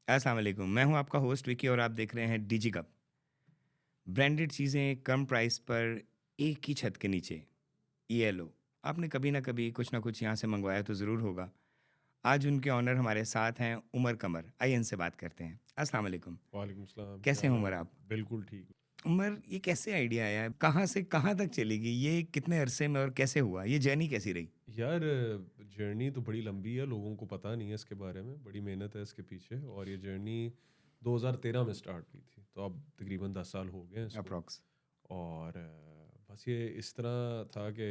अस्सलाम वालेकुम। मैं हूं आपका होस्ट विकी और आप देख रहे हैं डिजी कप। ब्रांडेड चीज़ें कम प्राइस पर एक ही छत के नीचे। ये लो। आपने कभी ना कभी कुछ ना कुछ यहाँ से मंगवाया तो ज़रूर होगा। आज उनके ऑनर हमारे साथ हैं, उमर कमर। आइए इनसे बात करते हैं। अस्सलाम वालेकुम। वालेकुम सलाम, क्या कैसे हैं हाल उमर है? आप? बिल्कुल ठीक। उमर, ये कैसे आइडिया आया? कहाँ से कहाँ तक चलेगी ये? कितने अरसे में और कैसे हुआ ये? जर्नी कैसी रही? यार, जर्नी तो बड़ी लंबी है, लोगों को पता नहीं है इसके बारे में, बड़ी मेहनत है इसके पीछे। और ये जर्नी 2013 में स्टार्ट हुई थी, तो अब तकरीबन 10 साल हो गए हैं इसको। अप्रॉक्स। और बस ये इस तरह था कि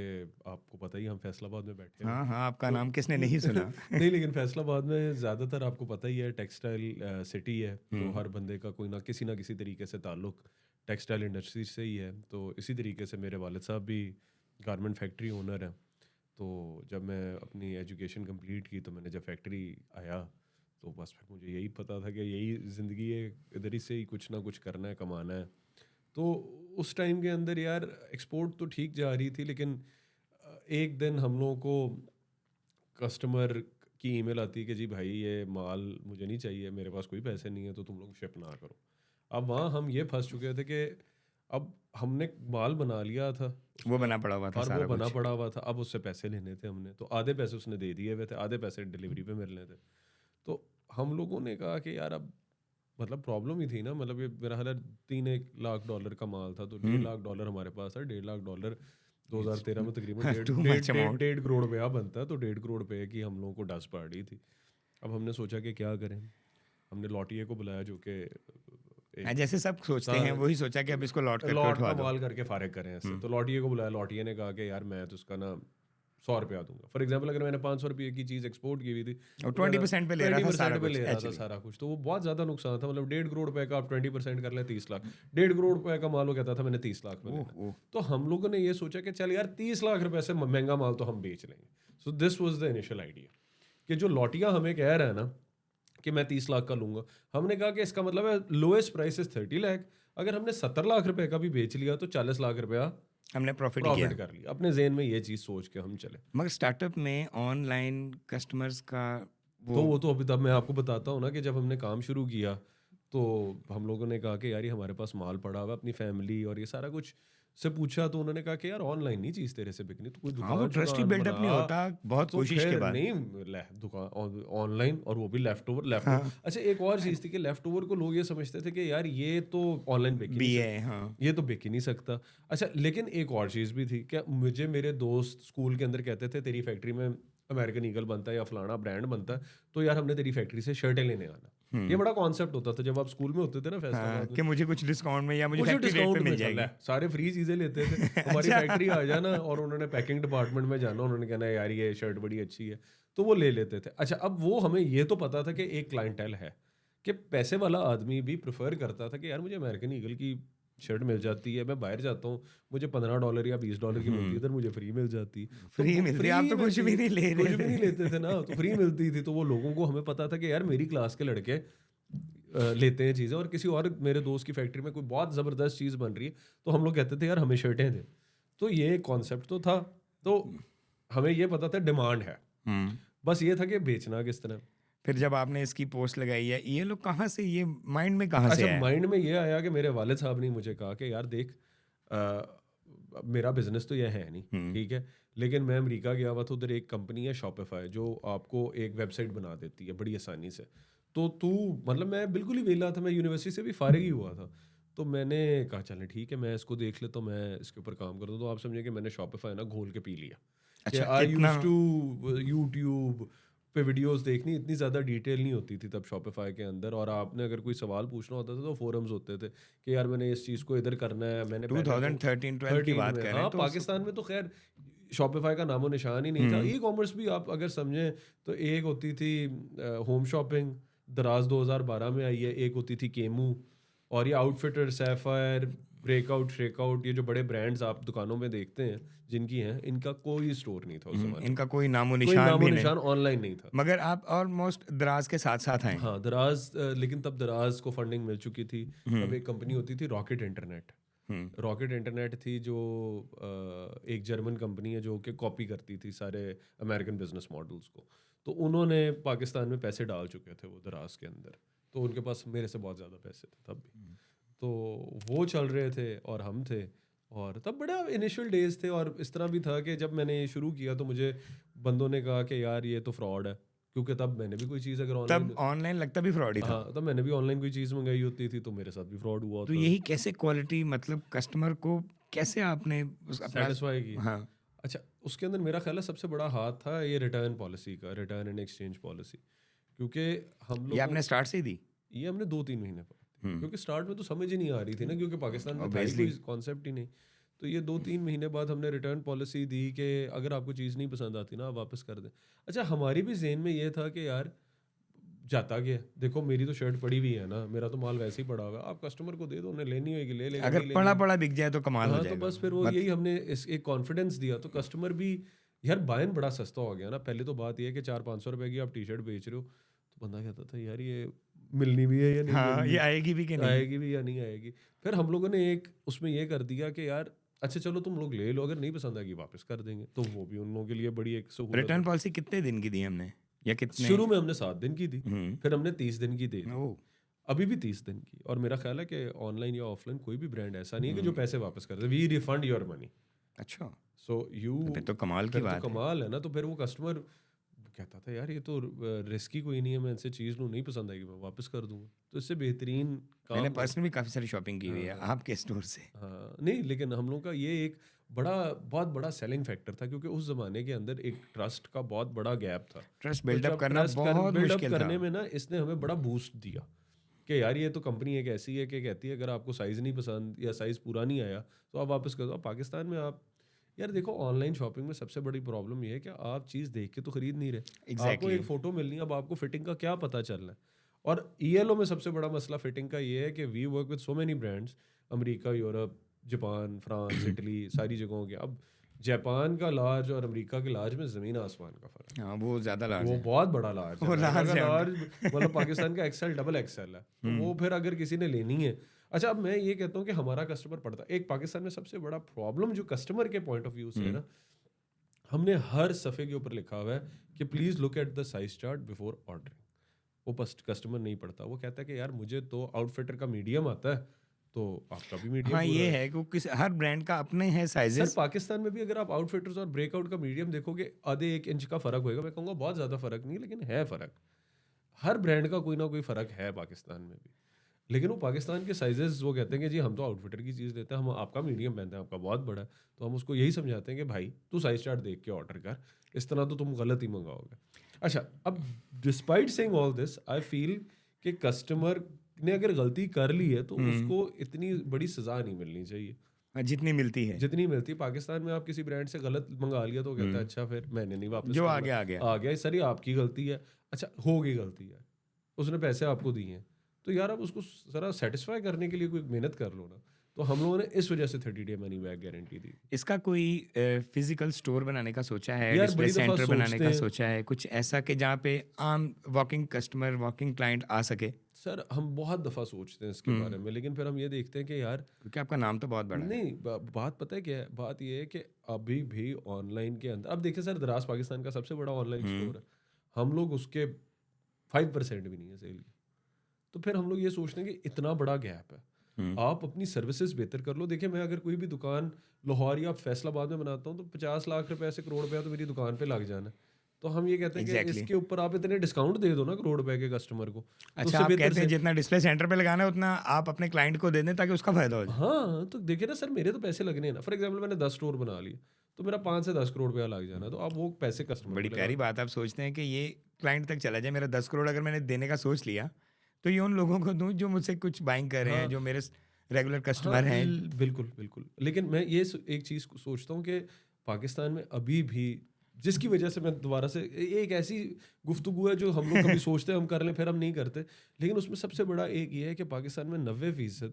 आपको पता ही, हम फैसलाबाद में बैठे हैं। हाँ हाँ, आपका तो नाम किसने नहीं सुना। नहीं, लेकिन फैसलाबाद में ज़्यादातर आपको पता ही है, टेक्सटाइल सिटी है, तो हम्म। हर बंदे का कोई ना किसी तरीके से ताल्लुक टेक्सटाइल इंडस्ट्री से ही है। तो इसी तरीके से मेरे वालिद साहब भी गारमेंट फैक्ट्री ओनर हैं। तो जब मैं अपनी एजुकेशन कंप्लीट की, तो मैंने जब फैक्ट्री आया, तो बस फिर मुझे यही पता था कि यही ज़िंदगी है, इधर ही से ही कुछ ना कुछ करना है, कमाना है। तो उस टाइम के अंदर यार, एक्सपोर्ट तो ठीक जा रही थी, लेकिन एक दिन हम लोगों को कस्टमर की ईमेल आती है कि जी भाई, ये माल मुझे नहीं चाहिए, मेरे पास कोई पैसे नहीं है, तो तुम लोग शिप ना करो। अब वहाँ हम ये फंस चुके थे कि अब हमने माल बना लिया था वो उसका, बना पड़ा हुआ था और वो सारा बना कुछ। पड़ा हुआ था। अब उससे पैसे लेने थे हमने, तो आधे पैसे उसने दे दिए हुए थे, आधे पैसे डिलीवरी पे मिलने थे। तो हम लोगों ने कहा कि यार, अब मतलब प्रॉब्लम ही थी ना, मतलब ये मेरा हाल 3-1 लाख डॉलर का माल था, तो 1.5 लाख डॉलर हमारे पास है। 1.5 लाख डॉलर 2013 में तकरीबन डेढ़ टू डेढ़ मच डेढ़ अमाउंट। डेढ़ करोड़ रुपया बनता है। तो 1.5 करोड़ रुपये की हम लोगों को डस पड़ रही थी। अब हमने सोचा कि क्या करें। हमने लॉटिए को बुलाया, जो कि हाँ, एक जैसे सब सोचते हैं वही सोचा कि अब इसको लौट करके लॉट उठवा का दो। माल करके फारिग करें ऐसे। तो लॉटिए को बुलाया, लॉटिए ने कहा कि यार, मैं तो उसका ना 100 रुपया दूंगा। फॉर एग्जाम्पल, अगर मैंने 500 रुपये की चीज़ एक्सपोर्ट की हुई थी, और तो ट्वेंटी कहना परसेंट पे ले रहा ट्वेंटी था सारा परसेंट पे कुछ ले रहा था एक्चुअली। सारा कुछ, तो वो बहुत ज़्यादा नुकसान था। मतलब 1.5 करोड़ रुपए का आप 20% कर लें, 30 लाख। 1.5 करोड़ रुपए का माल वो कहता था मैंने 30 लाख में ओह लेना है। ओह। तो हम लोगों ने ये सोचा कि चल यार, 30 लाख रुपए से महंगा माल तो हम बेच लेंगे। So this was the initial idea, कि जो लॉटिया हमें कह रहा है ना कि मैं 30 लाख का लूंगा, हमने कहा कि इसका मतलब है लोएस्ट प्राइस इज 30 लाख। अगर हमने 70 लाख रुपए का भी बेच लिया, तो 40 लाख रुपया हमने प्रॉफिट ही प्रॉफिट किया। कर लिया। अपने जेहन में ये चीज़ सोच के हम चले। मगर स्टार्टअप में ऑनलाइन कस्टमर्स का तो वो। वो तो अभी तब मैं आपको बताता हूँ ना, कि जब हमने काम शुरू किया, तो हम लोगों ने कहा कि यार, ये हमारे पास माल पड़ा हुआ है, अपनी फैमिली और ये सारा कुछ से पूछा, तो उन्होंने कहा कि यार, ऑनलाइन नहीं चीज़ तेरे से बिकनी, तो कोई हाँ, वो दुकान ट्रस्ट ही शुकान बिल्डअप नहीं बना। होता बहुत तो कोशिश के फिर बाद। नहीं, दुकान ऑनलाइन, और वो भी लेफ्ट ओवर लेफ्ट ओवर। हाँ। अच्छा, एक और चीज़ थी कि लेफ्ट ओवर को लोग ये समझते थे कि यार, ये तो ऑनलाइन बिक ही नहीं बी ए, सकता, हाँ। ये तो बिक ही नहीं सकता। अच्छा, लेकिन एक और चीज़ भी थी कि मुझे मेरे दोस्त स्कूल के अंदर कहते थे, तेरी फैक्ट्री में अमेरिकन ईगल बनता है या फलाना ब्रांड बनता है, तो यार हमने तेरी फैक्ट्री से शर्टें लेने आना। ये बड़ा कॉन्सेप्ट होता था जब आप स्कूल में होते थे ना, हाँ, फैसलाबाद में। कि मुझे कुछ डिस्काउंट में या मुझे कुछ फैक्ट्री रेट पे डिस्काउंट मिल में चल रहा जाएगी। है, सारे फ्री चीज़ें लेते थे। तुम्हारी अच्छा। फैक्ट्री आ जाना, और उन्होंने पैकिंग डिपार्टमेंट में जाना, उन्होंने कहना यार, ये शर्ट बड़ी अच्छी है, तो वो ले लेते थे। अच्छा, अब वो हमें ये तो पता था कि एक क्लाइंटेल है, कि पैसे वाला आदमी भी प्रेफर करता था कि यार, मुझे अमेरिकन ईगल की शर्ट मिल जाती है, मैं बाहर जाता हूँ, मुझे $15 या $20 की मिलती है, इधर मुझे फ्री मिल जाती। तो फ्री मिलती, आप फ्री तो कुछ मिलती, भी नहीं ले कुछ रहे भी नहीं थे। लेते थे ना, तो फ्री मिलती थी। तो वो लोगों को, हमें पता था कि यार, मेरी क्लास के लड़के लेते हैं चीज़ें, और किसी और मेरे दोस्त की फैक्ट्री में कोई बहुत ज़बरदस्त चीज़ बन रही है, तो हम लोग कहते थे यार, हमें शर्टें दे। तो ये कॉन्सेप्ट तो था। तो हमें ये पता था डिमांड है, हम्म। बस ये था कि बेचना किस तरह। फिर जब आपने इसकी पोस्ट लगाई है, ये लोग कहाँ से, ये माइंड में कहाँ से अच्छा, आया? माइंड में ये आया कि मेरे वालिद साहब ने मुझे कहा कि यार देख, मेरा बिजनेस तो यह है नहीं, ठीक है, लेकिन मैं अमेरिका गया हुआ था, उधर एक कंपनी है शॉपिफाई, जो आपको एक वेबसाइट बना देती है बड़ी आसानी से। तो तू, मतलब मैं बिल्कुल ही वेला था, मैं यूनिवर्सिटी से भी फारिग ही हुआ था। तो मैंने कहा चलें ठीक है, मैं इसको देख लेता हूँ, मैं इसके ऊपर काम करता हूँ। तो आप समझे कि मैंने शॉपिफाई ना घोल के पी लिया, कि अच्छा, आई इतना। यूज टू यूट्यूब पे वीडियोस देखनी, इतनी ज़्यादा डिटेल नहीं होती थी तब शॉपिफाई के अंदर। और आपने अगर कोई सवाल पूछना होता था, तो फोरम्स होते थे कि यार, मैंने इस चीज़ को इधर करना है, मैंने पहले तो 2013-12 की 13 बात में, कर रहे हाँ, हैं तो पाकिस्तान में तो खैर शॉपिफाई का नामो निशान ही नहीं था। ई कॉमर्स भी आप अगर समझें, तो एक होती थी होम शॉपिंग, दराज 2012 में आई है, एक होती थी केमू, और ये आउटफिटर, सैफायर, ब्रेकआउट, श्रेकआउट, ये जो बड़े ब्रांड्स आप दुकानों में देखते हैं जिनकी हैं, इनका कोई स्टोर नहीं था उस ज़माने में, इनका कोई नामो कोई निशान नामो भी नहीं। निशान ऑनलाइन नहीं था। मगर आप ऑलमोस्ट दराज के साथ साथ आए। हाँ, दराज, लेकिन तब दराज को फंडिंग मिल चुकी थी। तब एक कंपनी होती थी रॉकेट इंटरनेट। रॉकेट इंटरनेट थी, जो एक जर्मन कंपनी है, जो कि कॉपी करती थी सारे अमेरिकन बिजनेस मॉडल्स को। तो उन्होंने पाकिस्तान में पैसे डाल चुके थे वो दराज के अंदर, तो उनके पास मेरे से बहुत ज़्यादा पैसे थे तब भी। तो वो चल रहे थे और हम थे, और तब बड़ा इनिशियल डेज थे। और इस तरह भी था कि जब मैंने ये शुरू किया तो मुझे बंदों ने कहा कि यार ये तो फ्रॉड है, क्योंकि तब मैंने भी कोई चीज़ अगर तब ऑनलाइन, ऑनलाइन लगता भी फ्रॉड ही था। हाँ, तब मैंने भी ऑनलाइन कोई चीज़ मंगाई होती थी तो मेरे साथ भी फ्रॉड हुआ तो होता था। यही कैसे क्वालिटी मतलब कस्टमर को कैसे आपने अपना। सेटिस्फाई किया। हाँ। अच्छा, उसके अंदर मेरा ख्याल है सबसे बड़ा हाथ था ये रिटर्न पॉलिसी का, रिटर्न एंड एक्सचेंज पॉलिसी। क्योंकि हम ये लोगों, आपने स्टार्ट से ही दी। ये हमने 2-3 महीने पर, क्योंकि स्टार्ट में तो समझ ही नहीं आ रही थी ना, क्योंकि पाकिस्तान में था ही ऑब्वियसली। कोई कॉन्सेप्ट ही नहीं। तो ये 2-3 महीने बाद हमने रिटर्न पॉलिसी दी कि अगर आपको चीज़ नहीं पसंद आती ना, आप वापस कर दें। अच्छा, हमारी भी ज़हन में ये था कि यार जाता गया, देखो मेरी तो शर्ट पड़ी हुई है ना, मेरा तो माल वैसे ही पड़ा हुआ है, आप कस्टमर को दे दो, उन्हें लेनी होगी ले लेगा, अगर नहीं पड़ा लेनी। पड़ा बिक जाए तो कमाल हो हाँ, तो जाएगा। बस फिर वो मत यही हमने इस एक कॉन्फिडेंस दिया, तो कस्टमर भी, यार बायन बड़ा सस्ता हो गया ना। पहले तो बात ये है कि 400-500 रुपए की आप टी शर्ट बेच रहे हो, तो बंदा कहता था यार ये मिलनी भी है या नहीं हाँ, मिलनी, ये आएगी भी कि नहीं। आएगी भी या नहीं आएगी। फिर हम लोगों ने एक उसमें ये कर दिया कि यार अच्छा चलो तुम लोग ले लो, अगर नहीं पसंद आएगी वापस कर देंगे, तो वो भी उन लोगों के लिए बड़ी एक सहूलत रिटर्न है। पॉलिसी कितने दिन की दी हमने या कितने। शुरू में हमने 7 दिन की थी, हम्म। फिर हमने 30 दिन की दी थी, ओह। अभी भी 30 दिन की। और मेरा ख्याल है कि ऑनलाइन या ऑफलाइन कोई भी ब्रांड ऐसा नहीं है कि जो पैसे वापस कर दे, वी रिफंड योर मनी। अच्छा, सो यू, तो फिर तो कमाल की फिर तो बात है। कमाल है ना। तो फिर वो कस्टमर कहता था यार ये तो रिस्की कोई नहीं है, मैं इनसे चीज़ लूँ, नहीं पसंद आएगी मैं वापस कर दूंगा। तो इससे बेहतरीन मैंने काम। पर्सनली भी काफ़ी सारी शॉपिंग की हुई है आपके स्टोर से। हाँ, नहीं लेकिन हम लोग का ये एक बड़ा, बहुत बड़ा सेलिंग फैक्टर था, क्योंकि उस ज़माने के अंदर एक ट्रस्ट का बहुत बड़ा गैप था। ट्रस्ट तो बिल्डअप जब करना ट्रस्ट कर बहुत बिल्डअप मुश्किल था। करने में ना, इसने हमें बड़ा बूस्ट दिया कि यार ये तो कंपनी एक ऐसी है कि कहती है अगर आपको साइज़ नहीं पसंद या साइज़ पूरा नहीं आया तो आप वापस कर दो। अब पाकिस्तान में आप, यार देखो ऑनलाइन शॉपिंग में सबसे बड़ी प्रॉब्लम ये है कि आप चीज़ देख के तो खरीद नहीं रहे, आपको एग्जैक्टली। एक फ़ोटो मिलनी है, अब आपको फिटिंग का क्या पता चलना है। और ईएलओ में सबसे बड़ा मसला फिटिंग का ये है कि we work with so many brands, America, Europe, Japan, France, Italy, सारी जगहों के। अब जापान का लार्ज और अमेरिका के लार्ज में ज़मीन आसमान का फ़र्क है। हाँ, वो ज़्यादा लार्ज वो है। बहुत बड़ा लार्ज है, वो अमेरिका लार्ज का है लार्ज उनका। मतलब पाकिस्तान का एक्सेल डबल एक्सेल है। तो वो फिर अगर किसी ने लेनी है, अच्छा अब मैं ये कहता हूँ कि हमारा कस्टमर पड़ता है एक पाकिस्तान में सबसे बड़ा प्रॉब्लम जो कस्टमर के पॉइंट ऑफ व्यू से है ना, हमने हर सफ़े के ऊपर लिखा हुआ है कि please look at the size chart before ordering. वो कस्टमर नहीं पढ़ता, वो कहता है कि यार मुझे तो आउटफिटर का मीडियम आता है, तो आपका भी मीडियम हाँ, पूरा ये है। है कि हर ब्रांड का अपने हैं सर साइजेस। पाकिस्तान में भी अगर आप आउटफिटर्स और ब्रेकआउट का मीडियम देखोगे, आधे 1 इंच का फ़र्क होएगा। मैं कहूँगा बहुत ज़्यादा फ़र्क नहीं, लेकिन है फ़र्क। हर ब्रांड का कोई ना कोई फ़र्क है पाकिस्तान में भी। लेकिन वो पाकिस्तान के साइजेस वो कहते हैं कि जी हम तो आउटफिटर की चीज़ लेते हैं, हम आपका मीडियम पहनते हैं, आपका बहुत बड़ा है। तो हम उसको यही समझाते हैं कि भाई तू साइज चार्ट देख के ऑर्डर कर, इस तरह तो तुम गलत ही मंगाओगे। अच्छा, अब despite saying all this I feel कि कस्टमर ने अगर गलती कर ली है तो उसको इतनी बड़ी सज़ा नहीं मिलनी चाहिए जितनी मिलती है। जितनी मिलती है। पाकिस्तान में आप किसी ब्रांड से गलत मंगा लिया तो वो कहता है अच्छा फिर मैंने नहीं वापस जो आ करना, गया आ गया। आ गया सर ये आपकी गलती है। अच्छा हो गई गलती है, उसने पैसे आपको दिए हैं, तो यार आप उसको ज़रा सेटिस्फाई करने के लिए कोई मेहनत कर लो ना। तो हम लोगों ने इस वजह से 30 डे मनी बैक गारंटी दी। इसका कोई फिजिकल स्टोर बनाने का सोचा है, यार डिस्प्ले बड़ी दफ़ा सेंटर बनाने सोचते का हैं, सोचा है, कुछ ऐसा कि जहाँ पे आम वॉकिंग कस्टमर वॉकिंग क्लाइंट आ सके? सर हम बहुत दफ़ा सोचते हैं इसके बारे में, लेकिन फिर हम ये देखते हैं कि यार क्योंकि आपका नाम तो बहुत बड़ा है। नहीं, बात पता है क्या है, बात ये है कि अभी भी ऑनलाइन के अंदर, अब देखिए सर दराज पाकिस्तान का सबसे बड़ा ऑनलाइन स्टोर है, हम लोग उसके 5% भी नहीं है सेल की। तो फिर हम लोग ये सोचते हैं कि इतना बड़ा गैप है, आप अपनी सर्विसेज बेहतर कर लो। देखिए मैं अगर कोई भी दुकान लाहौर या फैसलाबाद में बनाता हूँ तो 50 लाख रुपए से करोड़ रुपया तो मेरी दुकान पे लग जाना है। तो हम ये कहते हैं कि एग्जैक्टली। इसके ऊपर आप इतने डिस्काउंट दे दो ना करोड़ रुपए के कस्टमर को, तो अच्छा, उससे आप बेहतर कहते हैं से। जितना डिस्प्ले सेंटर पे लगाना है उतना आप अपने क्लाइंट को दे दें ताकि उसका फायदा हो जाए। हाँ, तो देखिए ना सर मेरे तो पैसे लगने हैं ना। फॉर एग्जाम्पल मैंने 10 स्टोर बना लिए तो मेरा 5 से 10 करोड़ रुपया लग जाना, तो आप वो पैसे कस्टमर बड़ी को प्यारी लगा। बात। आप सोचते हैं कि ये क्लाइंट तक चला जाए। मेरा 10 करोड़ अगर मैंने देने का सोच लिया तो ये उन लोगों को दूं जो मुझसे कुछ बाइंग कर रहे हैं, हाँ, जो मेरे रेगुलर हाँ, कस्टमर हैं। बिल्कुल, बिल्कुल। लेकिन मैं ये एक चीज़ सोचता हूँ कि पाकिस्तान में अभी भी, जिसकी वजह से मैं दोबारा से एक ऐसी गुफ्तगू है जो हम लोग कभी सोचते हैं हम कर लें फिर हम नहीं करते। लेकिन उसमें सबसे बड़ा एक ये है कि पाकिस्तान में 90%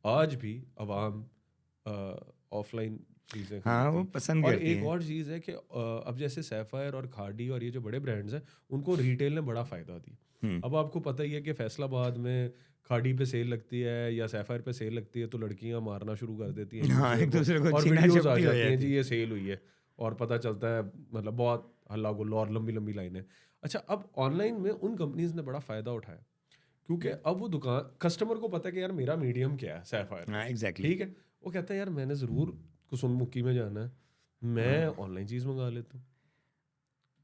आज भी अवाम ऑफलाइन चीज़ें हाँ, खरीदती वो है। पसंद और करती एक हैं। और चीज़ है कि अब जैसे सैफायर और खाड़ी और ये जो बड़े ब्रांड्स हैं उनको रिटेल ने बड़ा फ़ायदा दिया। अब आपको पता ही है कि फैसलाबाद में खाड़ी पे सेल लगती है या सैफायर पे सेल लगती है तो लड़कियां मारना शुरू कर देती हैं एक हाँ, दूसरे एक को, दूसरे को और छीना वीडियोस आ झपटी हो जाती हैं जाती जी है। ये सेल हुई है, और पता चलता है मतलब बहुत हल्ला गुल्ला और लंबी लंबी लाइनें। अच्छा अब ऑनलाइन में उन कंपनीज ने बड़ा फ़ायदा उठाया क्योंकि अब वो दुकान कस्टमर को पता है कि यार मेरा मीडियम क्या है, सैफायर, हाँ एग्जैक्टली। ठीक है। वो कहता है यार मैंने ज़रूर कुसुनमुखी में जाना है, मैं ऑनलाइन चीज़ मंगा लेता हूँ।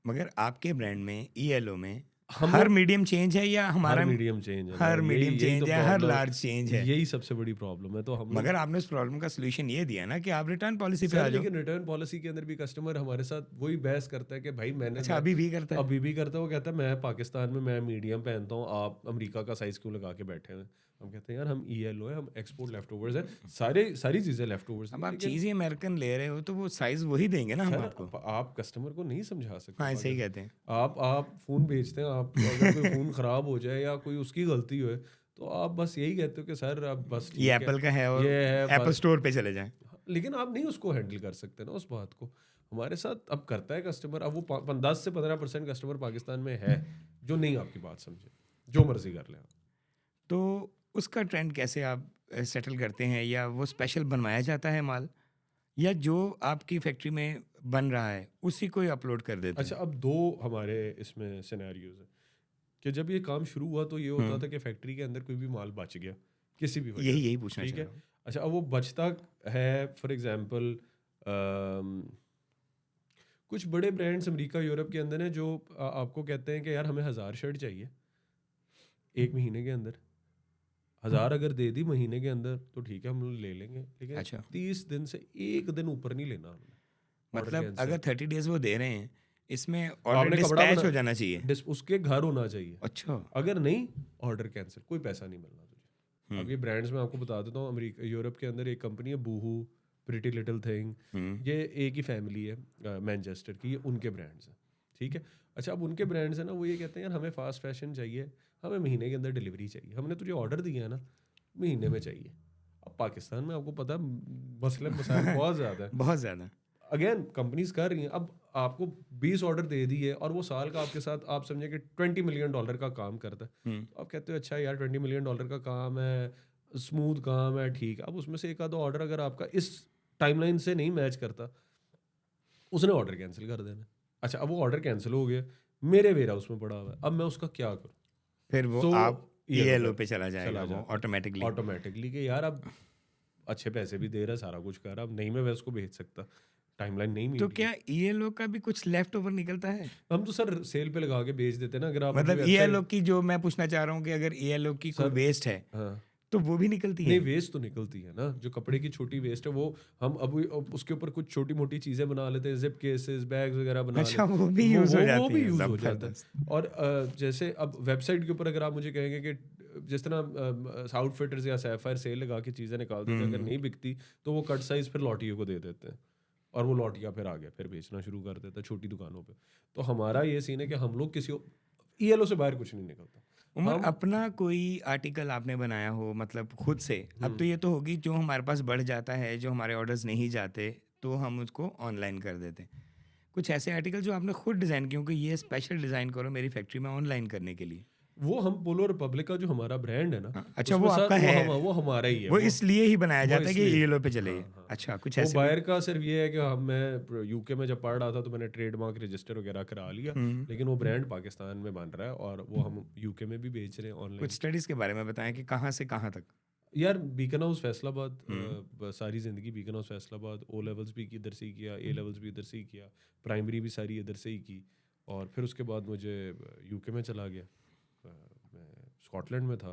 मगर आपके ब्रांड में ईएलओ में हम हर लोग मीडियम चेंज है या हर हमारा मीडियम चेंज है ना, हर यही मीडियम यही तो चेंज है, हर प्रॉब्लम, लार्ज चेंज है? यही सबसे बड़ी प्रॉब्लम है। तो हम लोग मगर आपने उस प्रॉब्लम का सोल्यूशन ये दिया ना कि आप रिटर्न पॉलिसी पे आ सर, जाओ। लेकिन रिटर्न पॉलिसी के अंदर भी कस्टमर हमारे साथ वही बहस करता है कि भाई अच्छा, अभी भी करता है? अभी भी करता है। वो कहता है मैं पाकिस्तान में मैं मीडियम पहनता हूँ, आप अमेरिका का साइज क्यों लगा के बैठे हैं। हम कहते हैं यार हम ईएलओ है, हम एक्सपोर्ट लेफ्ट ओवर्स हैं, सारी चीज़ें लेफ्ट ओवर्स अब हैं। आप लेकिन चीज़ ही अमेरिकन ले रहे हो तो वो साइज वही देंगे ना हम सर आपको। आप कस्टमर को नहीं समझा सकते। हाँ अब सही अगर कहते हैं। आप फ़ोन बेचते हैं, आप अगर कोई फ़ोन ख़राब हो जाए या कोई उसकी गलती हो, तो आप बस यही कहते हो कि सर अब बस ये ठीक है, एप्पल का है और ये है एप्पल बस। स्टोर पे चले जाएं। लेकिन आप नहीं उसको हैंडल कर सकते ना उस बात को। हमारे साथ अब करता है कस्टमर, अब वो 10 से 15% कस्टमर पाकिस्तान में है जो नहीं आपकी बात समझे, जो मर्जी कर ले आप। तो उसका ट्रेंड कैसे आप सेटल करते हैं? या वो स्पेशल बनवाया जाता है माल, या जो आपकी फैक्ट्री में बन रहा है उसी को ही अपलोड कर देते अच्छा, हैं? अब दो हमारे इसमें सिनेरियोज है कि जब ये काम शुरू हुआ तो ये होता था कि फैक्ट्री के अंदर कोई भी माल बच गया किसी भी वजह यही से, यही पूछना ठीक चाह है। रहा हूँ। अच्छा, अब वो बचता है, फॉर एग्जांपल कुछ बड़े ब्रांड्स अमेरिका यूरोप के अंदर हैं जो आपको कहते हैं कि यार हमें 1000 शर्ट चाहिए एक महीने के अंदर। 1000 अगर दे दी महीने के अंदर तो ठीक है, हम लोग ले लेंगे, लेकिन अच्छा, 30 दिन से एक दिन ऊपर नहीं लेना हमने। ऑर्डर मतलब कैंसिल। अगर 30 डेज वो दे रहे हैं, इसमें ऑर्डर आपने कपड़ा डिस्पैच बना, हो जाना चाहिए। उसके घर होना चाहिए। अच्छा। अगर नहीं, ऑर्डर कैंसिल, कोई पैसा नहीं मिलना तुझे। अब हम्म। ये ब्रांड्स में आपको बता देता हूँ, अमेरिका यूरोप के अंदर एक कंपनी है बूहू, प्रिटी लिटिल थिंग, हम्म। ये एक ही फैमिली है मैनचेस्टर की, ये उनके ब्रांड्स हैं, ठीक है। अच्छा, अब उनके ब्रांड्स हैं ना, वो ये कहते हैं यार हमें फास्ट फैशन चाहिए, हमें महीने के अंदर डिलीवरी चाहिए, हमने तुझे ऑर्डर दिया है ना, महीने में चाहिए। अब पाकिस्तान में आपको पता है मसले मसाइल बहुत ज़्यादा है। बहुत ज़्यादा। अगेन कंपनीज कर रही हैं, अब आपको 20 ऑर्डर दे दिए और वो साल का आपके साथ आप समझे कि $20 मिलियन का काम करता है। तो आप कहते हो अच्छा यार $20 मिलियन का काम है, स्मूथ काम है, ठीक है। अब उसमें से एक आधा ऑर्डर अगर आपका इस टाइमलाइन से नहीं मैच करता, उसने ऑर्डर कैंसिल कर देना। अच्छा, अब वो ऑर्डर कैंसिल हो गया, मेरे वेयर हाउस में पड़ा हुआ है, अब मैं उसका क्या करूँ? फिर वो तो आप ईएलओ पे चला जाएगा वो जाता ऑटोमेटिकली। ऑटोमेटिकली कि यार अब अच्छे पैसे भी दे रहा है, सारा कुछ कर रहा है, अब नहीं मैं उसको भेज सकता, टाइमलाइन नहीं तो मीट की। क्या ईएलओ का भी कुछ लेफ्ट ओवर निकलता है? हम तो सर सेल पे लगा के बेच देते हैं ना, अगर आप अपनी मतलब ईएलओ वेबसाइट। की, जो मैं पूछना चाह रहा हूँ कि अगर ईएलओ की कोई सर वेस्ट है हाँ, तो वो भी निकलती नहीं है? वेस्ट तो निकलती है ना, जो कपड़े की छोटी वेस्ट है वो हम अब उसके ऊपर कुछ छोटी मोटी चीज़ें बना लेते हैं, जिप केसेस, बैग्स वगैरह बना अच्छा, लेते वो भी हैं, यूज हो वो जाती भी है। यूज़ हो जाता जबरदस्त। है। और जैसे अब वेबसाइट के ऊपर अगर आप मुझे कहेंगे कि जिस तरह आउटफिटर्स या सैफायर सेल लगा के चीज़ें निकाल देते हैं, अगर नहीं बिकती तो वो कट साइज फिर लॉटियों को दे देते हैं, और वो लॉटिया फिर आगे फिर बेचना शुरू कर देता है छोटी दुकानों पे। तो हमारा ये सीन है कि हम लोग किसी ईएलओ से बाहर कुछ नहीं निकलता। उमर, हम अपना कोई आर्टिकल आपने बनाया हो, मतलब खुद से? अब तो ये तो होगी जो हमारे पास बढ़ जाता है, जो हमारे ऑर्डर्स नहीं जाते तो हम उसको ऑनलाइन कर देते हैं। कुछ ऐसे आर्टिकल जो आपने खुद डिज़ाइन किए हो कि ये स्पेशल डिज़ाइन करो मेरी फैक्ट्री में ऑनलाइन करने के लिए? वो हम पोलो रिपब्लिक का जो हमारा ब्रांड है ना, हाँ, अच्छा, उसमें वो सर आपका है? वो हमारा ही है वो इसलिए ही बनाया वो जाता है कि इसलिए ईएलओ पे चले ये? हाँ हाँ। अच्छा, कुछ वो ऐसे भी? बायर का सिर्फ ये है कि हम मैं यूके में जब पढ़ रहा था तो मैंने ट्रेडमार्क रजिस्टर वगैरह करा लिया, लेकिन वो ब्रांड पाकिस्तान में बन रहा है और वो हम यूके में भी बेच रहे हैं कुछ ऑनलाइन। स्टडीज़ के बारे में बताएं कि कहाँ से कहाँ तक। यार बीकन हाउस फैसलाबाद, सारी ज़िंदगी Beaconhouse Faisalabad, O levels भी इधर से ही किया, ए लेवल्स भी इधर से ही किया, प्राइमरी भी सारी इधर से ही की, और फिर उसके बाद मुझे यूके में चला गया, मैं स्कॉटलैंड में था,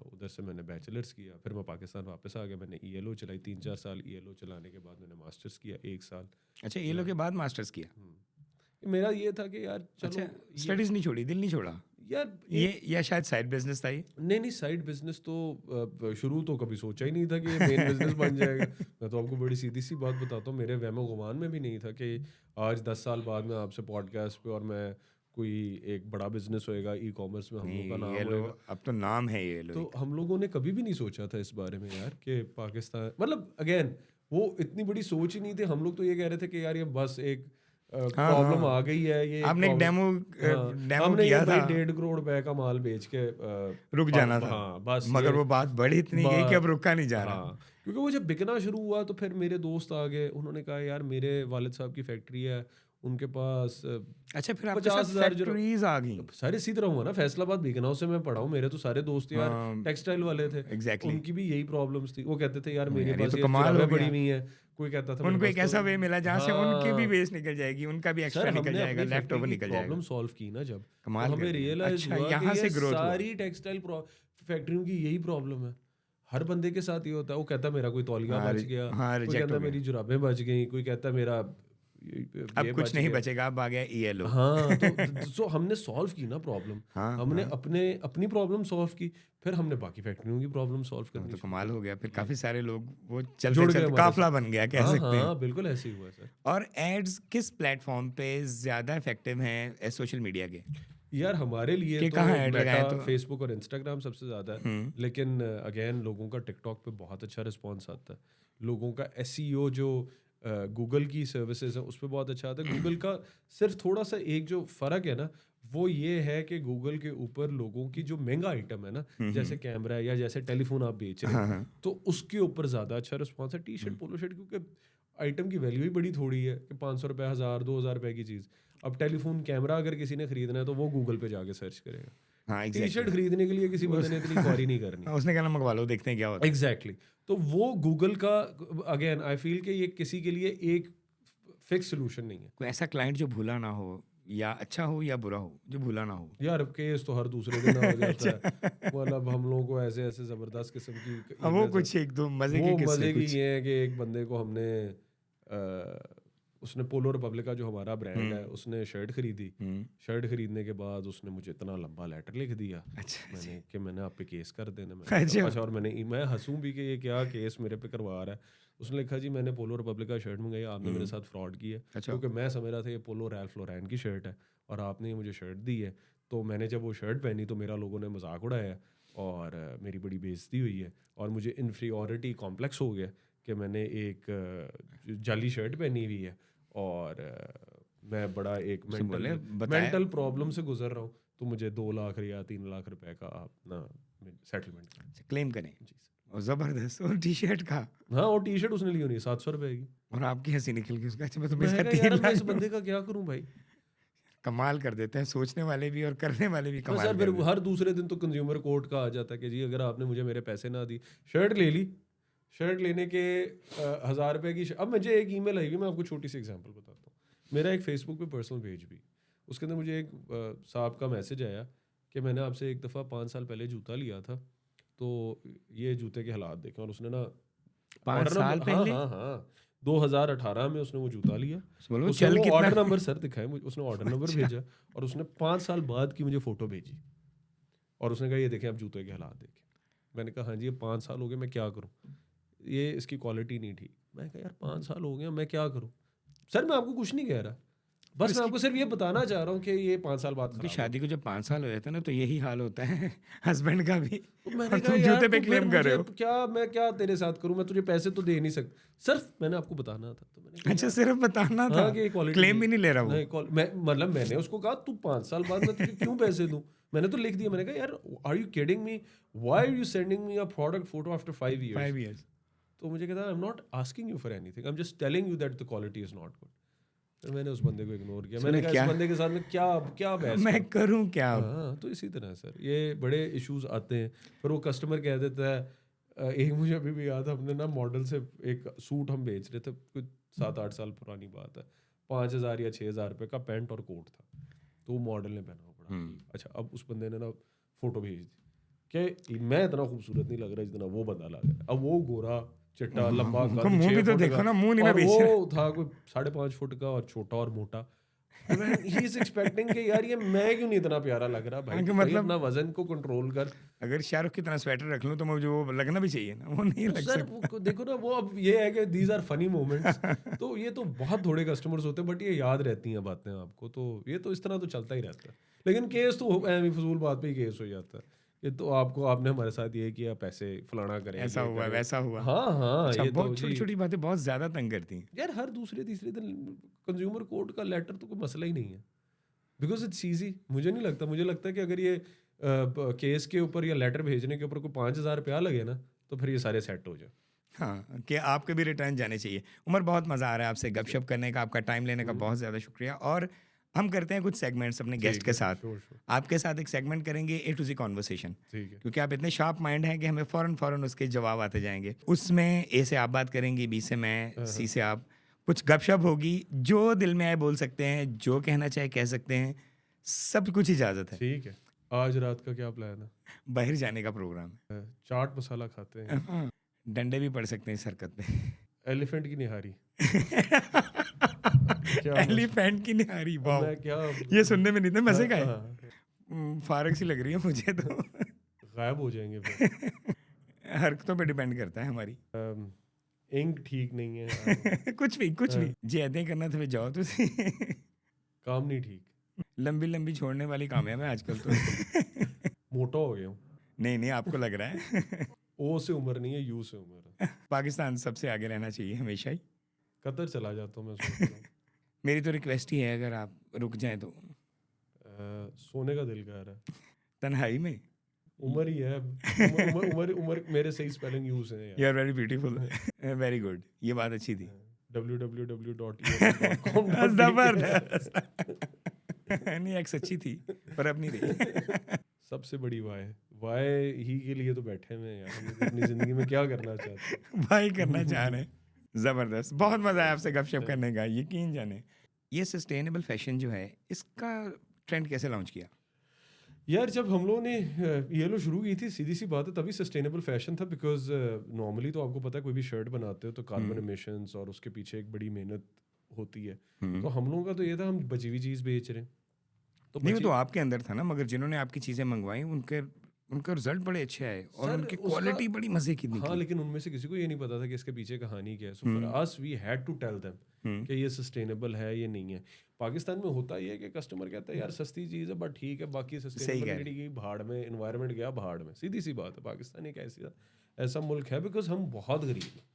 उधर से मैंने बैचलर्स किया, फिर मैं पाकिस्तान वापस आ गया, मैंने ईएलओ चलाई 3-4 साल, ईएलओ चलाने के बाद मैंने मास्टर्स किया 1 साल। अच्छा, ईएलओ के बाद मास्टर्स किया? मेरा ये था कि यार चलो अच्छा, स्टडीज़ नहीं छोड़ी, दिल नहीं छोड़ा? यार ये या शायद साइड बिजनेस था ये? नहीं साइड बिजनेस तो शुरू तो कभी सोचा ही नहीं था कि ये मेन बिजनेस बन जाएगा। मैं तो आपको बड़ी सीधी सी बात बताता हूँ, मेरे वहमो गुमान में भी नहीं था कि आज 10 साल बाद में आपसे पॉडकास्ट पे और मैं कोई एक बड़ा बिजनेस होएगा, ई कॉमर्स में हम लोग का नाम ईएलओ होएगा। अब तो नाम है ईएलओ। तो हम लोगों ने कभी भी नहीं सोचा था इस बारे में यार कि पाकिस्तान, मतलब अगेन वो इतनी बड़ी सोच ही नहीं थी। हम लोग तो ये कह रहे थे कि यार ये बस एक प्रॉब्लम आ गई है, ये आपने एक डेमो हमने किया ये भाई था, 1.5 करोड़ रुपए का माल बेच के रुक जाना था। हाँ बस मगर वो बात बढ़ इतनी गई कि अब रुका नहीं जा रहा। हाँ, क्योंकि वो जब बिकना शुरू हुआ तो फिर मेरे दोस्त आ गए, उन्होंने कहा यार मेरे वालिद साहब की फैक्ट्री है, उनके पास अच्छा, फिर आपके 50,000 साथ फैक्ट्रीज आ गई। सारे इसी तरह हुआ ना। फैसलाबाद बिकनाऊ से मैं पढ़ा हूँ, मेरे तो सारे दोस्त यार हाँ, टेक्सटाइल वाले थे। एग्जैक्टली। उनकी भी यही प्रॉब्लम्स थी। वो कहते थे यार मेरे यार ये पास तो ये कमाल हो जुराबें पड़ी गया। हुई हैं, कोई कहता था मेरे उनको पास एक तो ऐसा वे मिला जहाँ से उनकी भी हाँ वेस्ट निकल जाएगी, उनका भी सर, एक्स्ट्रा निकल हमने जाएगा, अपनी लेफ्ट फैक्ट्री ओवर की निकल जाएगा। प्रॉब्लम सॉल्व की ना जब, तो कमाल हमें कर दिया। रियलाइज अच्छा, हुआ कि यहाँ ये से ग्रोथ हुआ। सारी टेक्सटाइल फैक्ट्रियों की यही प्रॉब्लम है। हर बंदे के साथ ये होता है। वो कहता मेरा कोई तौलिया हाँ बच गया, हाँ, कोई रिजेक्ट कहता हो गया। मेरी जुराबें बच गई, कोई कहता मेरा अब ये कुछ बच नहीं गया। बचेगा, अब आ गया ELO। हाँ तो सो हमने सॉल्व की ना प्रॉब्लम। हाँ हमने हाँ, अपनी प्रॉब्लम सॉल्व की, फिर हमने बाकी फैक्ट्रियों की प्रॉब्लम सॉल्व वो करनी तो शुरू कमाल करी। हो गया। फिर जी, काफी सारे लोग वो चलते जुड़ गए चलते हमारे काफला साथ। बन गया, कह हाँ सकते हैं। हाँ बिल्कुल ऐसे ही हुआ है सर। और एड्स किस प्लेटफॉर्म पे ज्यादा इफेक्टिव हैं सोशल मीडिया के? यार हमारे लिए कि तो कहाँ ऐड मेटा, लगाएं तो? फेसबुक और इंस्टाग्राम सबसे ज़्यादा है। लेकिन अगेन लोगों का टिकटॉक पे बहुत अच्छा रिस्पॉन्स आता है। लोगों का SEO जो गूगल की सर्विसेज है उस पर बहुत अच्छा आता है। गूगल का सिर्फ थोड़ा सा एक जो फ़र्क है ना, वो ये है कि गूगल के ऊपर लोगों की जो महंगा आइटम है ना, जैसे कैमरा या जैसे टेलीफोन आप बेच रहे हाँ हैं, हाँ, तो उसके ऊपर ज़्यादा अच्छा रिस्पॉन्स है। टी शर्ट पोलो शर्ट क्योंकि आइटम की वैल्यू ही बड़ी थोड़ी है कि 500 रुपये, 1000, 2000 रुपये की चीज़। अब टेलीफोन कैमरा अगर किसी ने खरीदना है तो वो गूगल पे जाके सर्च करेगा। हाँ टी शर्ट एग्जैक्टली। खरीदने के लिए किसी बंदे ने इतनी क्वारी नहीं करनी। उसने कहना मंगवा लो, देखते हैं क्या होता है। एग्जैक्टली तो वो गूगल का अगेन आई फील कि ये किसी के लिए एक फिक्स सोल्यूशन नहीं है। कोई ऐसा क्लाइंट जो भूला ना हो, या अच्छा हो या बुरा हो, जो भूला ना हो। यार केस तो हर दूसरे दिन हो जाता है। अच्छा। मतलब हम लोगों को ऐसे ऐसे ज़बरदस्त किस्म की अब वो emails कुछ एक दो मजे के वो किस्से मज़े की कुछ। ये है कि एक बंदे को हमने उसने पोलो रिपब्लिक का जो हमारा ब्रांड है उसने शर्ट खरीदी। शर्ट खरीदने के बाद उसने मुझे इतना लंबा लेटर लिख दिया अच्छा मैंने कि मैंने आप पे केस कर देना। मैंने कहा, अच्छा। अच्छा। और मैं हंसूं भी कि ये क्या केस मेरे पे करवा रहा है। उसने लिखा जी मैंने पोलो रिपब्लिक का शर्ट मंगाई, आपने मेरे साथ फ्रॉड की है। अच्छा। क्योंकि मैं समझ रहा था ये पोलो रैल्फ लॉरेन की शर्ट है और आपने ये मुझे शर्ट दी है। तो मैंने जब वो शर्ट पहनी तो मेरा लोगों ने मजाक उड़ाया और मेरी बड़ी बेइज्जती हुई है और मुझे इन्फीरियॉरिटी कॉम्प्लेक्स हो गया कि मैंने एक जाली शर्ट पहनी हुई है और मैं बड़ा एक उसने बोले बताया। मेंटल प्रॉब्लम से गुजर रहा हूँ। तो मुझे 2 लाख या 3 लाख रुपए का अपना सेटलमेंट करें। क्लेम करें। जी सर। और जबरदस्त। और टी शर्ट का, हाँ और टी शर्ट उसने ली होनी 700 रुपए की। और आपकी हंसी निकल गई उसका। अच्छा, मैं तुम्हें मैं इसका कहा 3 यार अब मैं लाख इस दूं। बंदे का क्या करूं भाई। कमाल कर देते हैं, सोचने वाले भी और करने वाले भी बस कमाल यार कर फिर देते हर दूसरे दिन तो कंज्यूमर कोर्ट का आ जाता है कि जी अगर आपने मुझे मेरे पैसे ना दी, शर्ट ले ली, शर्ट लेने के 1000 रुपए की अब मुझे एक ईमेल आई हुई, मैं आपको छोटी सी एग्जांपल बताता हूँ। मेरा एक फेसबुक पे पर्सनल पेज भी, उसके अंदर मुझे एक साहब का मैसेज आया कि मैंने आपसे एक दफ़ा 5 साल पहले जूता लिया था, तो ये जूते के हालात देखें। और उसने ना 5 ऑर्डर साल नंबर, हाँ पहले? हाँ हाँ 2018 में उसने वो जूता लिया। बोलो उसने चल वो कितना। ऑर्डर नंबर सर दिखाए मुझे, उसने ऑर्डर नंबर अच्छा। भेजा और उसने 5 साल बाद की मुझे फ़ोटो भेजी और उसने कहा ये देखें आप जूते के हालात देखें। मैंने कहा हाँ जी ये 5 साल हो गए, मैं क्या करूँ, ये इसकी क्वालिटी नहीं ठीक। मैं कहा यार 5 साल हो गए मैं क्या करूँ। सर मैं आपको कुछ नहीं कह रहा, बस मैं आपको सिर्फ ये बताना चाह रहा हूँ कि ये 5 साल बाद उनकी खराब शादी हो। को जब 5 साल हो जाते हैं ना, तो यही हाल होता है हस्बैंड का भी। तो और मैंने कहा तुम यार जूते पे तो फिर क्लेम कर रहे मुझे हो। क्या, मैं क्या तेरे साथ करूँ, मैं तुझे पैसे तो दे नहीं सकता, सिर्फ मैंने आपको बताना था। तो मैंने कहा अच्छा, यार सिर्फ बताना था, हाँ कि क्वालिटी क्लेम भी नहीं ले रहा वो। नहीं मैं मतलब मैंने उसको कहा तू 5 साल बाद मैं तुझे क्यों पैसे दूं। मैंने तो लिख दिया, मैंने कहा यार are you kidding me, why are you sending me a product photo after 5 years। 5 years। तो मुझे कहता I am not asking you for anything, I am just telling you that the quality is not good. फिर मैंने उस बंदे को ignore किया। मैंने सुने कहा इस क्या, बंदे के साथ में क्या क्या बहस मैं करूं। करूं क्या अब? हाँ तो इसी तरह सर ये बड़े इश्यूज आते हैं। फिर वो कस्टमर कह देता है एक मुझे अभी भी याद है, हमने ना मॉडल से एक सूट हम बेच रहे थे, कुछ 7-8 साल पुरानी बात है, 5,000 या 6,000 रुपये का पैंट और कोट था। तो वो मॉडल ने पहना हुआ बड़ा अजीब। अच्छा अब उस बंदे ने ना फ़ोटो भेज दी कि मैं इतना खूबसूरत नहीं लग रहा जितना वो बंदा लग रहा है। अब वो गोरा चिट्टा लंबा उनका कद मुंह 6 भी तो फुट देखो का ना, मुंह नहीं ना और बेच वो रहा। था कोई 5.5 फुट का और छोटा और मोटा। ही इज एक्सपेक्टिंग कि यार ये मैं क्यों नहीं इतना प्यारा लग रहा भाई, हाँ, कि तू भाई मतलब अपना वजन को कंट्रोल कर। अगर शाहरुख की तरह स्वेटर रख लूं तो मुझे वो लगना भी चाहिए ना, वो नहीं तो लग सर सकता। देखो ना वो अब ये है कि दीज आर फनी मोमेंट्स। तो ये तो बहुत थोड़े कस्टमर्स होते हैं बट ये याद रहती हैं बातें आपको। तो ये तो इस तरह तो चलता ही रहता है। लेकिन केस तो फजूल बात पे ही केस हो जाता है। ये तो आपने हमारे साथ ये किया, पैसे फलाना करें, ऐसा ये हुआ करें। वैसा हुआ। हाँ हाँ अच्छा, ये तो बहुत छोटी जी छोटी बातें बहुत ज्यादा तंग करती हैं। यार हर दूसरे तीसरे दिन कंज्यूमर कोर्ट का लेटर तो कोई मसला ही नहीं है, बिकॉज इट्स ईजी। मुझे नहीं लगता, मुझे लगता है कि अगर ये केस के ऊपर या लेटर भेजने के ऊपर कोई 5,000 रुपया लगे ना तो फिर ये सारे सेट हो जाए। हाँ, कि आपके भी रिटर्न जाने चाहिए। उमर, बहुत मज़ा आ रहा है आपसे गपशप करने का, आपका टाइम लेने का बहुत ज़्यादा शुक्रिया। और हम करते हैं कुछ सेगमेंट्स अपने गेस्ट ठीक के है, साथ। श्योर श्योर, आपके साथ एक सेगमेंट करेंगे ए टू ज़ी कॉन्वर्सेशन, ठीक है। क्योंकि आप इतने शार्प माइंड हैं कि हमें फ़ौरन फ़ौरन उसके जवाब आते जाएँगे। उसमें ए से आप बात करेंगी, बी से मैं, हाँ, सी हाँ, से आप। कुछ गपशप होगी, जो दिल में आए बोल सकते हैं, जो कहना चाहे कह सकते हैं, सब कुछ इजाज़त है। ठीक है। आज रात का क्या प्लान है? बाहर जाने का प्रोग्राम चाट मसाला खाते है। हैं, हाँ, डंडे भी पड़ सकते हैं इस हरकत में। एलिफेंट की निहारी। क्या मजा, एलिफेंट की निहारी, अब वाओ! मैं क्या ये सुनने में नहीं था, हाँ, मज़े का है। हाँ, फारग सी लग रही है मुझे तो। गायब हो जाएंगे फिर। हरकतों पे डिपेंड करता है हमारी। इंक ठीक नहीं है, कुछ भी जे ऐसे करना तो फिर जाओ तुसी। काम नहीं ठीक, लंबी लंबी छोड़ने वाली कामयाब है आजकल तो। मोटा हो गया हूँ। नहीं नहीं, आपको लग रहा है। ओ से उम्र नहीं है, यू से उम्र है। पाकिस्तान सबसे आगे रहना चाहिए हमेशा ही। कतर चला जाता हूँ मैं, सोच रहा हूँ। मेरी तो रिक्वेस्ट ही है, अगर आप रुक जाएं तो। सोने का दिल कर रहा है। तन्हाई में। उम्र ही है, उम्र उम्र उम्र उम्र मेरे सही स्पेलिंग यू से है यू यार। Are very beautiful. Very good, ये बात अच्छी थी। www.elo.com. जबरदस्त। नहीं, एक्स अच्छी थी पर अब नहीं रही। सबसे बड़ी वाई, वाई ही के लिए तो बैठे हुए हैं यार, हम लोग अपनी जिंदगी में क्या करना चाहते हैं। भाई करना चाह रहे हैं। जबरदस्त, बहुत मजा आया आपसे गपशप करने का, यकीन जाने। ये सस्टेनेबल फैशन जो है, इसका ट्रेंड कैसे लॉन्च किया? यार जब हम लोगों ने ये लो शुरू की थी, सीधी सी बात है, तभी सस्टेनेबल फैशन था। बिकॉज नॉर्मली तो आपको पता है कोई भी शर्ट बनाते हो तो कार्बन एमिशंस और उसके पीछे एक बड़ी मेहनत होती है। तो हम लोगों का तो ये था, हम बची हुई चीज़ बेच रहे हैं। तो नहीं, वो बची तो आपके अंदर था ना, मगर जिन्होंने आपकी चीज़ें मंगवाई उनके उनका रिजल्ट बड़े अच्छे आए और सर उनकी उसका, क्वालिटी बड़ी मज़े की हाँ, निकली। लेकिन उनमें से किसी को ये नहीं पता था कि इसके पीछे कहानी क्या है। So for us we had to tell them कि ये सस्टेनेबल है, ये नहीं है। पाकिस्तान में होता ही है कि कस्टमर कहता है यार सस्ती चीज़ है बट ठीक है, बाकी सही कह सस्टेनेबिलिटी की भाड़ में, इन्वायरमेंट गया भाड़ में। सीधी सी बात है, पाकिस्तान एक ऐसा मुल्क है, बिकॉज हम बहुत गरीब हैं।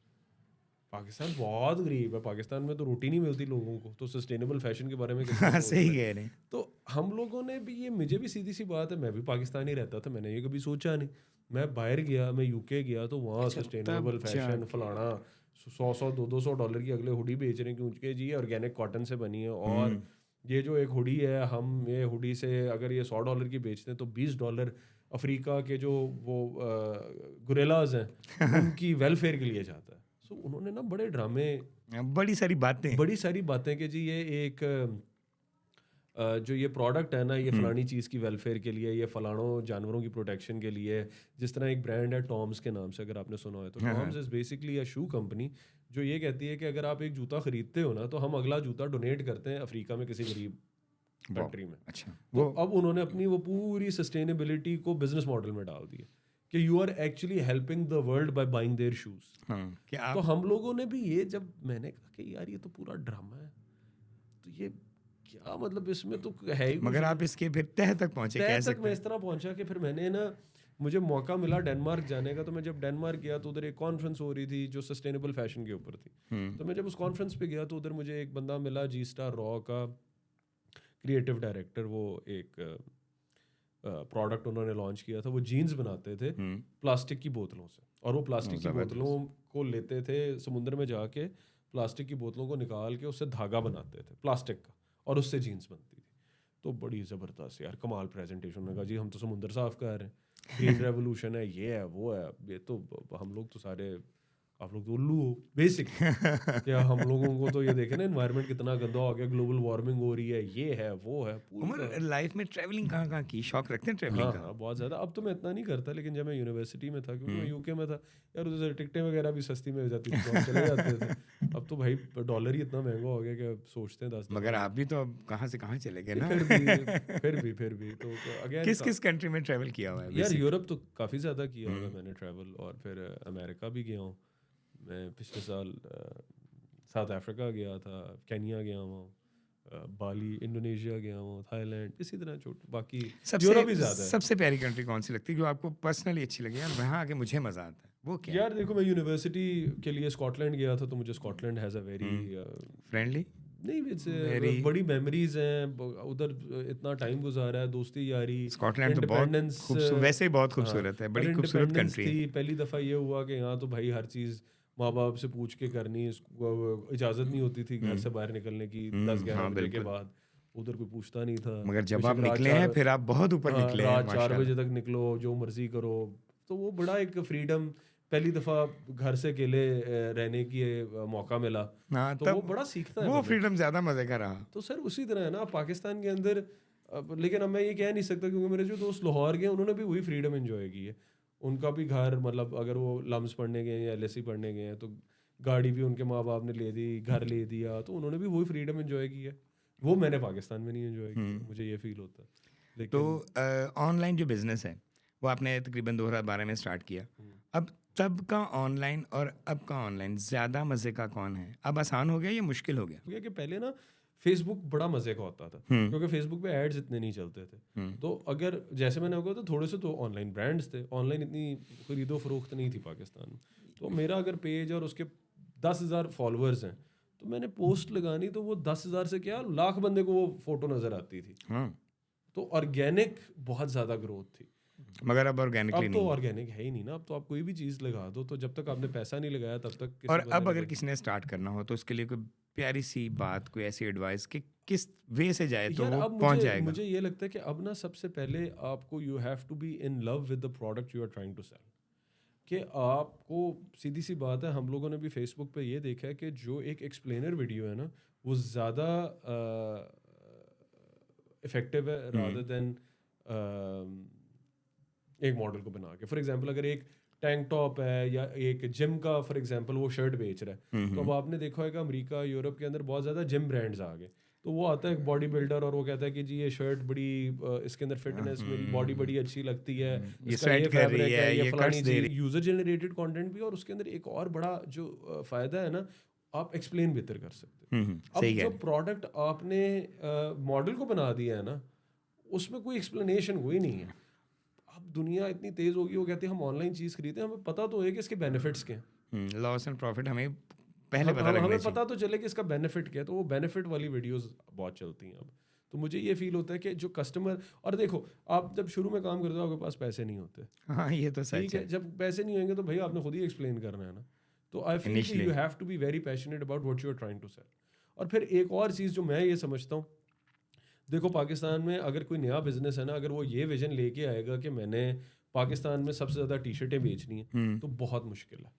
पाकिस्तान बहुत गरीब है, पाकिस्तान में तो रोटी नहीं मिलती लोगों को, तो सस्टेनेबल फैशन के बारे में किसको हाँ, सोच सही रहा है। कह रहे हैं। तो हम लोगों ने भी ये, मुझे भी सीधी सी बात है, मैं भी पाकिस्तान ही रहता था, मैंने ये कभी सोचा नहीं। मैं बाहर गया, मैं यूके गया, तो वहाँ अच्छा, सस्टेनेबल तब फैशन जाके। फलाना 100-200 डॉलर की अगले हुडी बेच रहे हैं, क्योंकि जी ऑर्गेनिक कॉटन से बनी है। और ये जो एक हुडी है, हम ये हुडी से अगर ये $100 की बेचते हैं तो $20 अफ्रीका के जो वो गुरेलाज हैं उनकी वेलफेयर के लिए जाता है। सो उन्होंने ना बड़े ड्रामे, बड़ी सारी बातें। बड़ी सारी बातें कि जी ये एक जो ये प्रोडक्ट है ना, ये फलानी चीज़ की वेलफेयर के लिए, ये फलानों जानवरों की प्रोटेक्शन के लिए। जिस तरह एक ब्रांड है टॉम्स के नाम से, अगर आपने सुना हो तो, Tom's is basically a shoe company जो ये कहती है कि अगर आप एक जूता खरीदते हो ना, तो हम अगला जूता डोनेट करते हैं अफ्रीका में किसी गरीब कंट्री में। अच्छा, तो अब उन्होंने अपनी वो पूरी सस्टेनेबिलिटी को बिजनेस मॉडल में डाल दिया कि you are actually helping the world by buying their shoes. हाँ, कि तो आप हम लोगों ने भी ये, जब मैंने कहा कि यार ये तो पूरा ड्रामा है, तो ये क्या मतलब, इसमें तो है ही कुछ मगर नहीं। आप इसके फिर तह तक पहुंचे, तय कह तक सकते मैं हैं। इस तरह पहुंचा कि फिर मैंने ना, मुझे मौका मिला डेनमार्क जाने का। तो मैं जब डेनमार्क गया तो उधर एक कॉन्फ्रेंस हो रही थी जो सस्टेनेबल फैशन के ऊपर थी। तो मैं जब उस कॉन्फ्रेंस पे गया तो उधर मुझे एक बंदा मिला, जी स्टार रॉ का क्रिएटिव डायरेक्टर। वो एक प्रोडक्ट उन्होंने लॉन्च किया था, वो जीन्स बनाते थे प्लास्टिक की बोतलों से। और वो प्लास्टिक की बोतलों को लेते थे समुद्र में जाके, प्लास्टिक की बोतलों को निकाल के उससे धागा बनाते थे प्लास्टिक का, और उससे जीन्स बनती थी। तो बड़ी ज़बरदस्त यार, कमाल प्रेजेंटेशन। ने कहा जी हम तो समुद्र साफ कर रहे हैं, ग्रीन रेवोल्यूशन है, ये है वो है। ये तो हम लोग तो सारे, आप लोग तो उल्लू हो बेसिक। क्या हम लोगों को तो ये देखे ना, एनवायरनमेंट कितना गंदा हो गया, ग्लोबल वार्मिंग हो रही है, ये है वो है पूरी उमर, लाइफ में ट्रैवलिंग कहाँ कहाँ की? शौक रखते हैं ट्रैवलिंग हाँ का? हाँ, बहुत ज़्यादा। अब तो मैं इतना नहीं करता, लेकिन जब मैं यूनिवर्सिटी में था, क्योंकि मैं यूके में था यार, उधर टिकटें वगैरह भी सस्ती मिल जाती थी तो हम चले जाते थे। अब तो भाई डॉलर ही इतना महंगा हो गया कि अब सोचते हैं 10 मगर दफ़ा। आप भी तो अब कहाँ से कहाँ चले गए ना। फिर भी तो अगेन किस किस कंट्री में ट्रैवल किया हुआ है यार, बेसिक? यूरोप तो काफ़ी ज़्यादा किया हुआ है मैंने ट्रैवल, और फिर अमेरिका भी गया हूँ। मैं पिछले साल साउथ अफ्रीका गया था, केनिया गया हूँ, बाली, इंडोनेशिया गया हूँ, थाईलैंड, इसी तरह छोटे, बाकी यूरोप ही ज़्यादा है। सबसे प्यारी कंट्री कौन सी लगती है जो आपको पर्सनली अच्छी लगी यार, वहाँ आके मुझे मजा आता है, वो क्या है? यार देखो, मैं यूनिवर्सिटी के लिए स्कॉटलैंड गया था, तो मुझे Scotland has a very friendly, नहीं, इट्स वेरी। बड़ी मेमोरीज हैं उधर, इतना टाइम गुजारा है, दोस्ती यारी, स्कॉटलैंड तो बहुत इंडिपेंडेंस। खूबसूरत, वैसे ही बहुत हाँ, खूबसूरत है, और बड़ी खूबसूरत इंडिपेंडेंस कंट्री थी है। पहली दफ़ा। ये हुआ कि यहाँ तो भाई हर चीज़ माँ बाप से पूछ के करनी, इजाज़त नहीं होती थी घर से बाहर निकलने की 10-11 हाँ बजे के बिल्कुल। बाद, उधर कोई पूछता नहीं था। मगर जब आप बेशक रात निकले हैं 4 फिर आप बहुत ऊपर हाँ, निकले हैं रात 4 माशाल्लाह। बजे तक निकलो, जो मर्ज़ी करो। तो वो बड़ा एक फ्रीडम, पहली दफ़ा घर से अकेले रहने की मौका मिला, हाँ तो वो तब बड़ा सीखता है वो बंदा। फ्रीडम ज़्यादा मज़े का रहा। तो सर उसी तरह है ना पाकिस्तान के अंदर। लेकिन अब मैं ये कह नहीं सकता, क्योंकि मेरे जो दोस्त लाहौर गए उन्होंने भी वही फ्रीडम एंजॉय की है। उनका भी घर, मतलब अगर वो लम्स पढ़ने गए हैं या एलएसी पढ़ने गए हैं, तो गाड़ी भी उनके माँ बाप ने ले दी, घर ले दिया, तो उन्होंने भी वही फ्रीडम एंजॉय की है। वो मैंने पाकिस्तान में नहीं एंजॉय की है, मुझे ये फील होता है। तो लेकिन ऑनलाइन जो बिज़नेस है वो आपने तकरीबन 2012 में स्टार्ट किया। अब तब का ऑनलाइन और अब का ऑनलाइन ज़्यादा मज़े का कौन है? अब आसान हो गया या मुश्किल हो गया? हो गया कि पहले ना फेसबुक बड़ा मज़े का होता था, क्योंकि फेसबुक पे एड्स इतने नहीं चलते थे। तो अगर जैसे मैंने आपको, तो थोड़े से तो ऑनलाइन ब्रांड्स थे, ऑनलाइन इतनी खरीदो फरोख्त नहीं थी पाकिस्तान में। तो मेरा अगर पेज और उसके 10,000 फॉलोअर्स हैं, तो मैंने पोस्ट लगानी, तो वो 10,000 से क्या लाख बंदे को वो फोटो नज़र आती थी। हाँ, तो ऑर्गेनिक बहुत ज़्यादा ग्रोथ थी। मगर अब ऑर्गेनिकली अब तो नहीं है। ऑर्गेनिक है ही नहीं ना। अब तो आप कोई भी चीज़ लगा दो, तो जब तक आपने पैसा नहीं लगाया तब तक किसी और बंदे अब ने अगर कोई। किसी ने स्टार्ट करना हो तो उसके लिए कोई प्यारी सी बात, कोई ऐसी एडवाइस कि किस वे से जाए तो यार वो अब पहुंच मुझे जाएगा? मुझे ये लगता है कि अब ना सबसे पहले आपको you have to be in love with the product you are trying to sell. कि आपको, सीधी सी बात है, हम लोगों ने भी फेसबुक पे ये देखा है कि जो एक एक्सप्लेनर वीडियो है ना, वो ज़्यादा इफेक्टिव है रादर देन एक मॉडल को बना के। फॉर एग्जांपल अगर एक टैंक टॉप है या एक जिम का, फॉर एग्जांपल वो शर्ट बेच रहा है, तो अब आपने देखा होगा अमेरिका यूरोप के अंदर बहुत ज़्यादा जिम ब्रांड्स आ गए। तो वो आता है एक बॉडी बिल्डर और वो कहता है कि जी ये शर्ट बड़ी इसके अंदर फिटनेस, मेरी बॉडी बड़ी अच्छी लगती है, ये इसका स्वेट ये कर रही फैब्रिक है, है, ये ये फलानी कट्स दे चीज़, रही यूज़र जनरेटेड कंटेंट भी। और उसके अंदर एक और बड़ा जो फ़ायदा है ना, आप एक्सप्लेन बेहतर कर सकते है। हो। अब सही कह जो रहे हैं। प्रोडक्ट आपने मॉडल को बना दिया है ना, उसमें कोई एक्सप्लेनेशन कोई नहीं है। अब दुनिया इतनी तेज़ होगी, वो कहते हैं हम ऑनलाइन चीज़ खरीदते हैं, हमें पता तो है कि इसके बेनिफिट्स क्या हैं। लॉस एंड प्रॉफिट हमें पहले हम पता हम लगने हमें चाहिए। पता तो चले कि इसका बेनिफिट क्या है, तो वो बेनिफिट वाली वीडियोस बहुत चलती हैं अब। तो मुझे ये फील होता है कि जो कस्टमर, और देखो आप जब शुरू में काम करते हो आपके पास पैसे नहीं होते, हाँ ये तो ठीक सच है, है। जब पैसे नहीं होंगे तो भाई आपने खुद ही एक्सप्लेन करना है ना। तो आई फील कि initially you have to be very passionate about what you are trying to sell. और फिर एक और चीज़ जो मैं ये समझता हूँ, देखो पाकिस्तान में अगर कोई नया बिजनेस है ना, अगर वो ये विजन लेके आएगा कि मैंने पाकिस्तान में सबसे ज़्यादा टी शर्टें बेचनी है, तो बहुत मुश्किल है।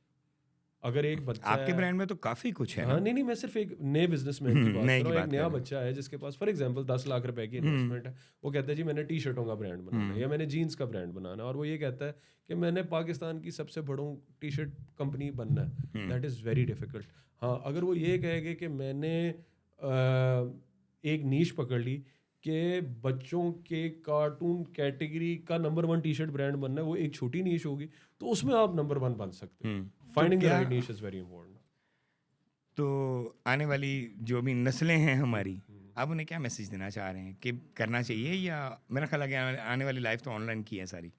अगर एक बच्चा आपके है, ब्रांड में तो काफ़ी कुछ है हाँ ना। नहीं नहीं, मैं सिर्फ एक नए बिजनेसमैन की बात नए कर की रहा हूँ। एक बात कर नया रहे हैं। बच्चा है जिसके पास फॉर एग्जांपल 10 लाख रुपए की इन्वेस्टमेंट है, वो कहता है जी मैंने टी शर्टों का ब्रांड बनाना है या मैंने जीन्स का ब्रांड बनाना है, और वो ये कहता है कि मैंने पाकिस्तान की सबसे बड़ों टी शर्ट कंपनी बनना है। That is very difficult. हाँ अगर वो ये कहेगा कि मैंने एक नीश पकड़ ली कि बच्चों के कार्टून कैटेगरी का नंबर 1 टी शर्ट ब्रांड बनना है, वो एक छोटी नीश होगी, तो उसमें आप नंबर 1 बन सकते हो। तो फाइंडिंग द क्या, right niche is very important. तो आने वाली जो भी नस्लें हैं हमारी, आप उन्हें क्या मैसेज देना चाह रहे हैं कि करना चाहिए, या मेरा ख्याल है कि आने वाली लाइफ तो ऑनलाइन की है सारी?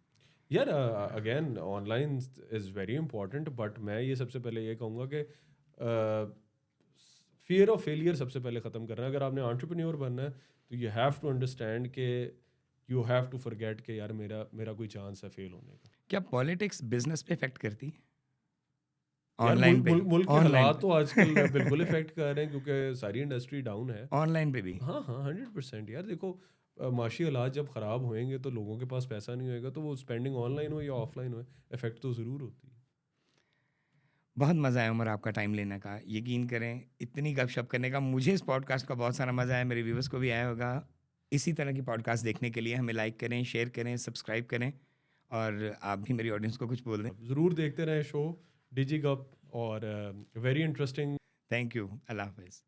यार again online is very important, but मैं ये सबसे पहले ये कहूँगा कि फियर ऑफ फेलियर सबसे पहले ख़त्म करना है। अगर आपने एंटरप्रेन्योर बनना है तो यू हैव टू अंडरस्टैंड कि यू हैव टू फॉरगेट कि यार मेरा मेरा कोई चांस है फेल होने का। क्या पॉलिटिक्स बिजनेस पे इफेक्ट करती है? यार ऑनलाइन पे? मुल्क के ऑनलाइन हालात तो आजकल बिल्कुल इफेक्ट कर रहे हैं, क्योंकि सारी इंडस्ट्री डाउन है। ऑनलाइन पे भी? हाँ हाँ 100%। यार देखो माशी हालात जब ख़राब होएंगे तो लोगों के पास पैसा नहीं होएगा, तो वो स्पेंडिंग ऑनलाइन हो या ऑफलाइन हो, इफेक्ट तो ज़रूर होती है। बहुत मज़ा आया उमर आपका टाइम लेने का। यकीन करें इतनी गपशप करने का मुझे इस पॉडकास्ट का बहुत सारा मज़ा आया, मेरे व्यूवर्स को भी आया होगा। इसी तरह की पॉडकास्ट देखने के लिए हमें लाइक करें, शेयर करें, सब्सक्राइब करें, और आप भी मेरी ऑडियंस को कुछ बोल दें। ज़रूर देखते रहें शो डिजी गप, और वेरी इंटरेस्टिंग। Thank you. अल्लाह हाफ़िज़।